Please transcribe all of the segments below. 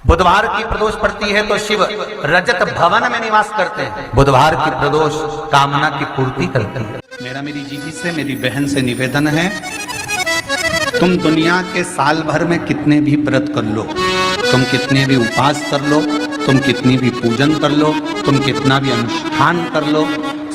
बुधवार की प्रदोष पड़ती है तो शिव रजत भवन में निवास करते हैं। बुधवार की प्रदोष कामना की पूर्ति करती है। मेरा मेरी जीजी से, मेरी बहन से निवेदन है, तुम दुनिया के साल भर में कितने भी व्रत कर लो, तुम कितने भी उपास कर लो, तुम कितनी भी पूजन कर लो, तुम कितना भी अनुष्ठान कर लो,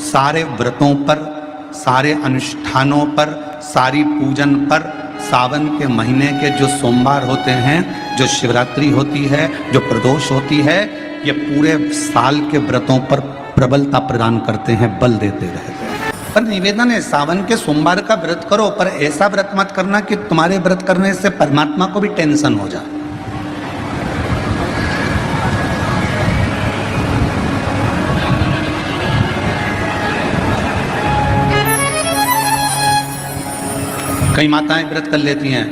सारे व्रतों पर, सारे अनुष्ठानों पर, सारी पूजन पर सावन के महीने के जो सोमवार होते हैं, जो शिवरात्रि होती है, जो प्रदोष होती है, ये पूरे साल के व्रतों पर प्रबलता प्रदान करते हैं, बल देते रहते हैं। पर निवेदन है, सावन के सोमवार का व्रत करो, पर ऐसा व्रत मत करना कि तुम्हारे व्रत करने से परमात्मा को भी टेंशन हो जाए। कई माताएं व्रत कर लेती हैं,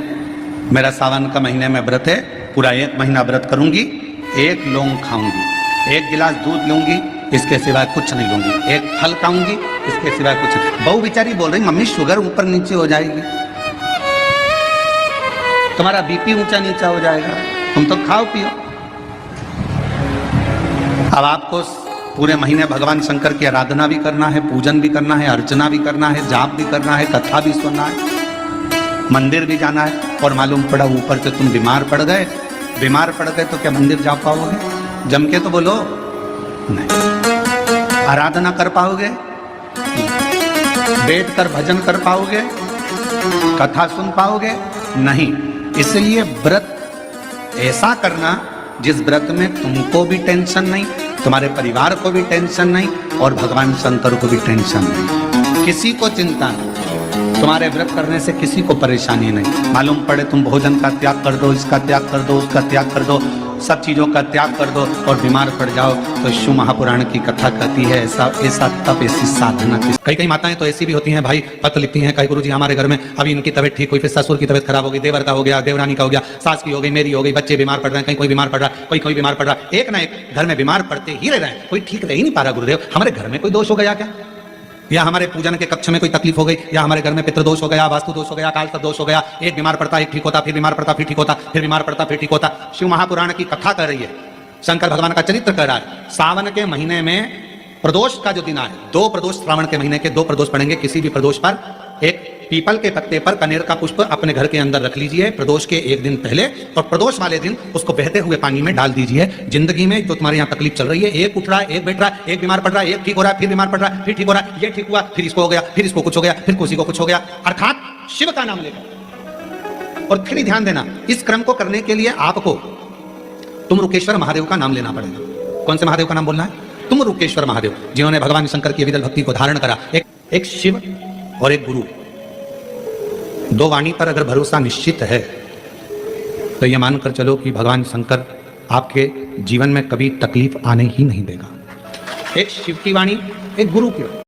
मेरा सावन का महीने में व्रत है, पूरा 1 महीना व्रत करूंगी, 1 लौंग खाऊंगी, 1 गिलास दूध लूंगी, इसके सिवाय कुछ नहीं लूंगी, 1 फल खाऊंगी, इसके सिवाय कुछ नहीं। बहू बेचारी बोल रही, मम्मी शुगर ऊपर नीचे हो जाएगी, तुम्हारा बीपी ऊंचा नीचा हो जाएगा, तुम तो खाओ पियो। अब आपको पूरे महीने भगवान शंकर की आराधना भी करना है, पूजन भी करना है, अर्चना भी करना है, जाप भी करना है, कथा भी सुनना है, मंदिर भी जाना है, और मालूम पड़ा ऊपर से तुम बीमार पड़ गए। बीमार पड़ गए तो क्या मंदिर जा पाओगे? जम के तो बोलो नहीं। आराधना कर पाओगे? बैठ कर भजन कर पाओगे? कथा सुन पाओगे? नहीं। इसलिए व्रत ऐसा करना जिस व्रत में तुमको भी टेंशन नहीं, तुम्हारे परिवार को भी टेंशन नहीं, और भगवान शंकर को भी टेंशन नहीं, किसी को चिंता नहीं। तुम्हारे व्रत करने से किसी को परेशानी नहीं। मालूम पड़े तुम भोजन का त्याग कर दो, इसका त्याग कर दो, उसका त्याग कर दो, सब चीजों का त्याग कर दो और बीमार पड़ जाओ, तो शिव महापुराण की कथा कहती है ऐसा तप, ऐसी साधना। कई माताएं तो ऐसी भी होती हैं भाई, पत्र लिखती हैं, कई गुरुजी हमारे घर में अभी इनकी तबीयत ठीक हुई, फिर ससुर की तबीयत खराब हो गई, देवर का हो गया, देवरानी का हो गया, सास की हो गई, मेरी हो गई, बच्चे बीमार पड़ रहे हैं, कहीं कोई बीमार पड़ रहा है, कोई बीमार पड़ रहा है, एक ना एक घर में बीमार पड़ते ही रह रहे हैं, कोई ठीक रह ही नहीं पा रहा। गुरुदेव हमारे घर में कोई दोष हो गया क्या, या हमारे पूजन के कक्ष में कोई तकलीफ हो गई, या हमारे घर में पितृदोष हो गया, वास्तु दोष हो गया, काल दोष हो गया, एक बीमार पड़ता एक ठीक होता, फिर बीमार पड़ता फिर ठीक होता, फिर बीमार पड़ता फिर ठीक होता। शिव महापुराण की कथा कर रही है, शंकर भगवान का चरित्र कर रहा है। सावन के महीने में प्रदोष का जो दिन है, 2 प्रदोष, श्रावण के महीने के 2 प्रदोष पड़ेंगे। किसी भी प्रदोष पर एक पीपल के पत्ते पर कनेर का पुष्प अपने घर के अंदर रख लीजिए प्रदोष के 1 दिन पहले, और प्रदोष वाले दिन उसको बहते हुए पानी में डाल दीजिए। जिंदगी में जो तुम्हारे यहाँ तकलीफ चल रही है, एक उठ रहा है, एक बैठ रहा है, एक बीमार पड़ रहा है, एक ठीक हो रहा है, फिर बीमार पड़ रहा है, फिर ठीक हो रहा है, ये ठीक हुआ, फिर इसको हो गया, फिर इसको कुछ हो गया, फिर किसी को कुछ हो गया, अर्थात शिव का नाम लेकर। और फिर ध्यान देना, इस क्रम को करने के लिए आपको तुम रुकेश्वर महादेव का नाम लेना पड़ेगा। कौन से महादेव का नाम बोलना है? तुम रुकेश्वर महादेव, जिन्होंने भगवान शंकर की विदल भक्ति को धारण करा। एक शिव और एक गुरु, 2 वाणी पर अगर भरोसा निश्चित है तो यह मानकर चलो कि भगवान शंकर आपके जीवन में कभी तकलीफ आने ही नहीं देगा। एक शिव की वाणी, एक गुरु की वाणी।